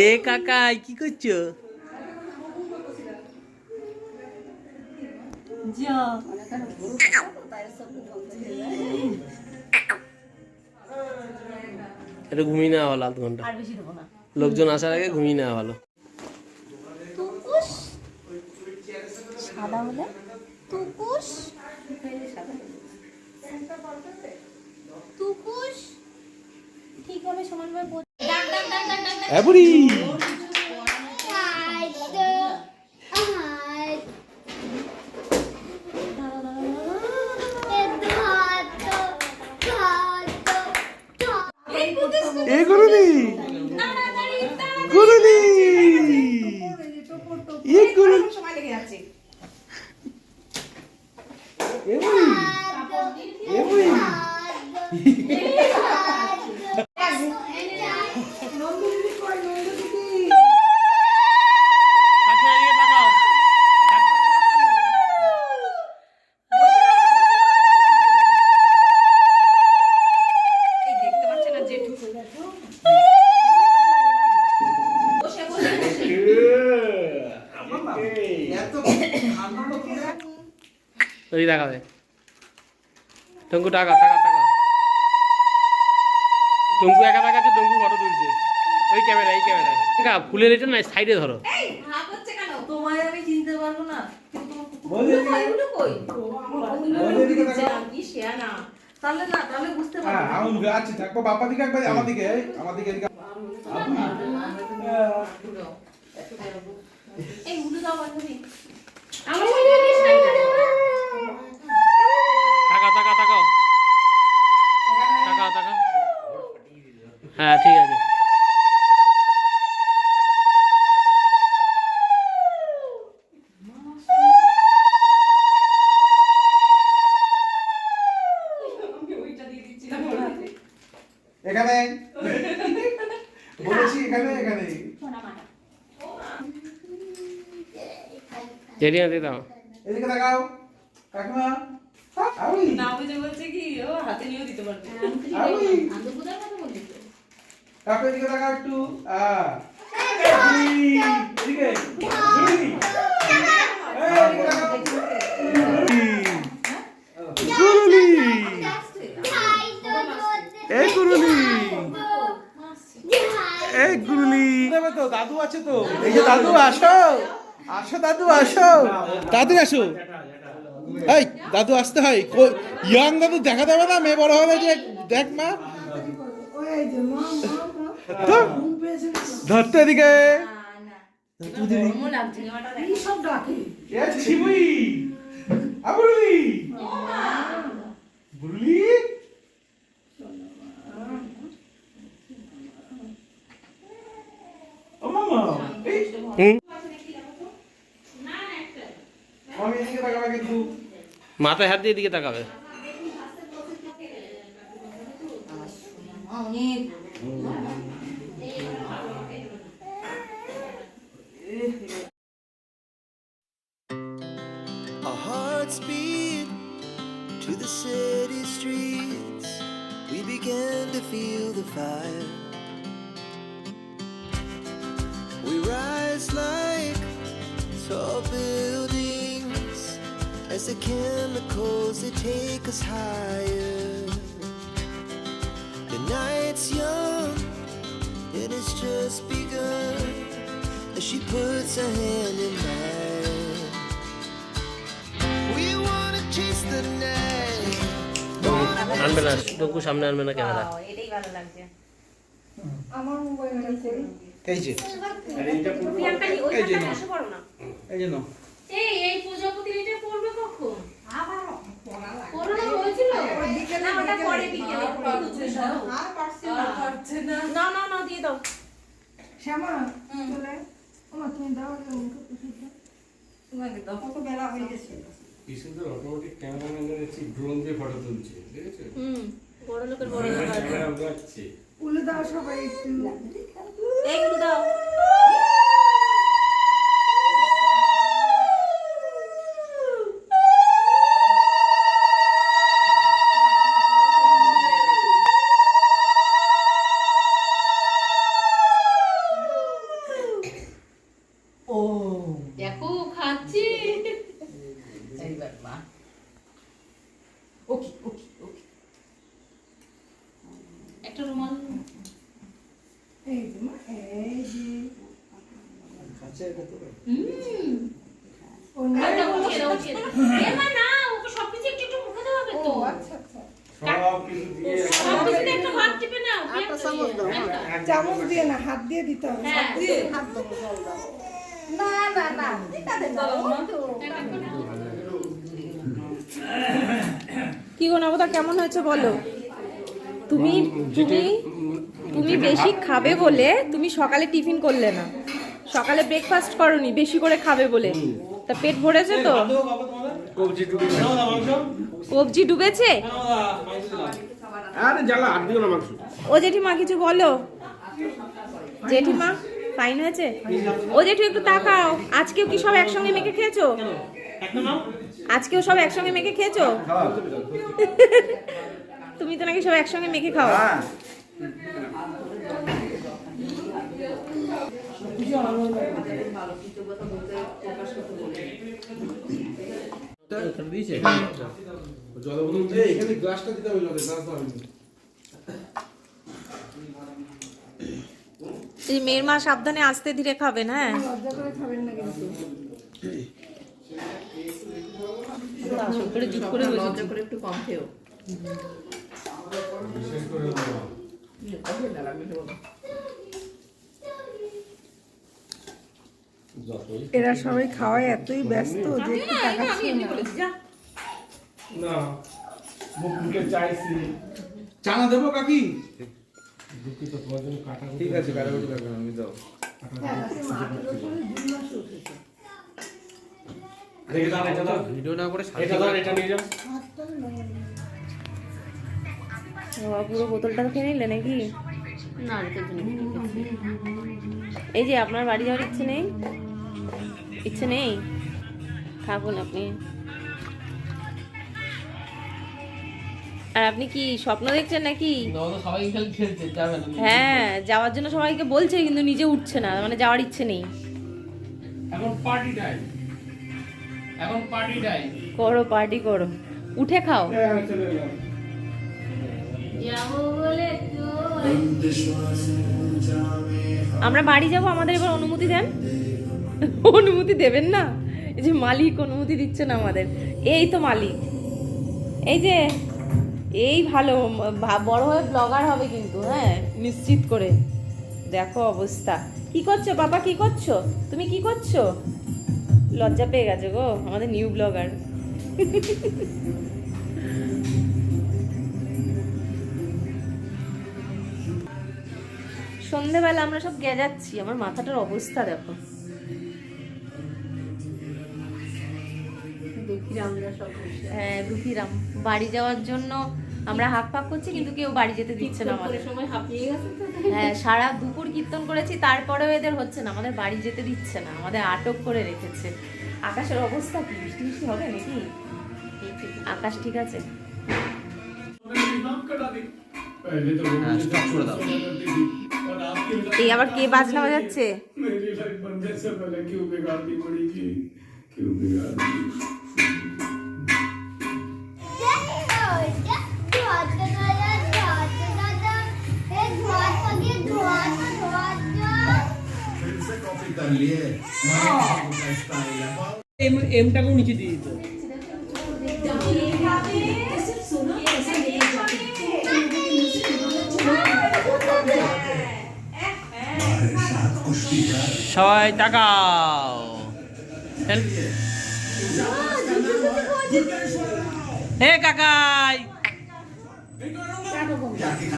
এ কাকাই কি করছো? এটা ঘুমিয়ে নেওয়া ভালো, আধ ঘন্টা লোকজন আসার আগে ঘুমিয়ে নেওয়া ভালো। সাদা হলে তুকুস তুকুস ঠিকভাবে সমানভাবে দেখাবে। টঙ্কু টাকা টাকা টাকা, টঙ্কু একা টাকাচ্ছে, টঙ্কু ফটো তুলছে ওই ক্যামেরা, এই ক্যামেরা। ফুলের এটা না সাইডে ধরো। তোমায় আমি চিনতে পারবো না, তাহলে না, তাহলে বুঝতে পারবো। আচ্ছা থাকবো বাপা দিকে একবার, আমার দিকে আমার দিকে এই উড়ে দাও বান্ধবী। টাকা টাকা টাকা টাকা টাকা, হ্যাঁ ঠিক আছে। এখানে বলেছি, এখানে এখানে জেরিয়া দিয়ে দাও। এদিকে তাকাও কাকিমা। আউই না বুঝে বলছে কি ও হাতে নিয়েও দিতে পারবে। আউই আন্দো বুদার কথা বলছি তো। কাকু এদিকে তাকাও একটু। এদিকে গুরুলি, এই গুরুলি, এই গুরুলি দেবে তো, দাদু আছে তো। এই যে দাদু, আসো আসো দাদু, আসো দাদু, আসো। এই দাদু আসতে হয়, ইয়াং দাদু দেখা দেবে না, মেয়ে বড় হবে যে। দেখ মা, ধরতে এদিকে। মাথায় হাত দিয়ে দিকে তাকাবে। Our hearts beat to the city streets. We began to feel the fire. We rise like tall buildings as the chemicals they take us higher. The night's young and it's just begun as she puts her hand in mine. We wanna chase the night. আনবে না, টঙ্কু সামনে আনবে না camera. এটাই ভালো লাগছে আমার মোবাইলটা করি। এই যে এই যে না, এই যে না, এই প্রজাপতি এটা পড়বে কখন? আবার করোনা হয়েছিল না, ওটা পরে বিকেলে পড়ছে। আর পারছে না, না না না দিয়ে দাও শ্যামা। চলে ওমা, তুমি দাও ওকে পুষিতে। তোমাকে দাও, কত বেলা হয়ে গেছে। কি সুন্দর অটোমেটিক ক্যামেরাম্যানের এসে ড্রোন দিয়ে ফটো তুলছে, দেখেছো? বড় লোকের বড় লোক ক্যামেরা উড়াচ্ছে। উলে দাও সবাই একটু। এইগুলো দাও। ওটা উঠিয়ে দাও, উঠিয়ে দাও। মা না, ওকে সবকিছু একটু একটু মুখে দেওয়া হবে তো। আচ্ছা আচ্ছা সব কিছু দিয়ে সবকিছুতে একটা ভাত টিপে নাও। চামচ দিয়ে না, হাত দিয়ে দিতে হবে। হ্যাঁ। হাত দেবো, জল দাও। না না না, এটা দে না, ও তো। কি গো নবদা, কেমন হয়েছে বলো? তুমি তুমি তুমি বেশি খাবে বলে তুমি সকালে টিফিন করলে না, সকালে ব্রেকফাস্ট করনি বেশি করে খাবে বলে, তা পেট ভরেছে তো? কবজি টুকু কবজি ডুবেছে? আরে জ্বালা আর দিও না মাংস। ও জেঠিমা কিছু বলো। জেঠিমা ফাইন হয়েছে? ও জেঠু একটু তাকাও, আজকেও কি সব একসঙ্গে মেখে খেয়েছো? আজকেও সব একসঙ্গে মেখে খেয়েছো? তুমি তো নাকি সব একসঙ্গে মেখে খাও। এখানে গ্লাসটা দিতে হবে, জলে গ্লাস দাও। এই মেয়ের মা সাবধানে আস্তে ধীরে খাবেন, হ্যাঁ? লজ্জা করে খাবেন না কিন্তু। লজ্জা করে একটু কম খেও। এরা সবাই খাওয়ায় এতই ব্যস্ত যে একটু তাকাচ্ছে না। না মুখ মুখে চাইছি। চানা দেবো কাকি? দুঃখিত তোমার জন্য কাটা ঠিক আছে, কাটাকুটি লাগবে না, আমি দাও। দেখে দাও, এটা দাও, ভিডিও না করে এটা দাও, এটা নিয়ে যাও। বাবা পুরো বোতলটা খেয়ে নিলে নাকি? না, এটা তো নেই। এই যে আপনার বাড়ি যাওয়ার ইচ্ছে নেই? ইচ্ছে নেই? থাকুন আপনি। আর আপনি কি স্বপ্ন দেখছেন নাকি? সবাই খালি খেলছে, যাবে না। হ্যাঁ, যাওয়ার জন্য সবাইকে বলছে কিন্তু নিজে উঠছে না, মানে যাওয়ার ইচ্ছে নেই। এখন পার্টি টাইম, এখন পার্টি টাইম। করো পার্টি করো, উঠে খাও। হ্যাঁ, চলে যাও। যাবো বলে তো আমরা বাড়ি যাব, আমাদের এবার অনুমতি দেন। অনুমতি দেবেন না? এই যে মালিক অনুমতি দিচ্ছে না আমাদের। এই তো মালিক, এই যে এই ভালো বড় হয়ে ব্লগার হবে কিন্তু, হ্যাঁ নিশ্চিত করে। দেখো অবস্থা। কি করছো বাবা, কি করছো তুমি, কি করছো? লজ্জা পেয়ে গেছে গো আমাদের নিউ ব্লগার। সন্ধেবেলা আমরা সব গেজাচ্ছি, আমার মাথাটার অবস্থা দেখো। হ্যাঁ দুঃখীরাম, বাড়ি যাওয়ার জন্য আমরা হাঁক পাক করছি কিন্তু কেউ বাড়ি যেতে দিচ্ছে না আমাদের। সময় হাঁপিয়ে গেছে তো। হ্যাঁ সারা দুপুর কীর্তন করেছি, তারপরেও এদের হচ্ছে না, আমাদের বাড়ি যেতে দিচ্ছে না, আমাদের আটক করে রেখেছে। আকাশের অবস্থা কি, বৃষ্টি বৃষ্টি হবে নাকি? আকাশ ঠিক আছে? पहले तो স্টপ করে দাও। और आपकी এই আবার কে বাজনা বাজাচ্ছে? मेरी लाइफ बनने से पहले क्यों बिगाड़नी पड़ेगी, क्यों बिगाड़नी? এমটাকেও নিচে দিয়ে দিত। সবাই তাকাও। হে কাকাই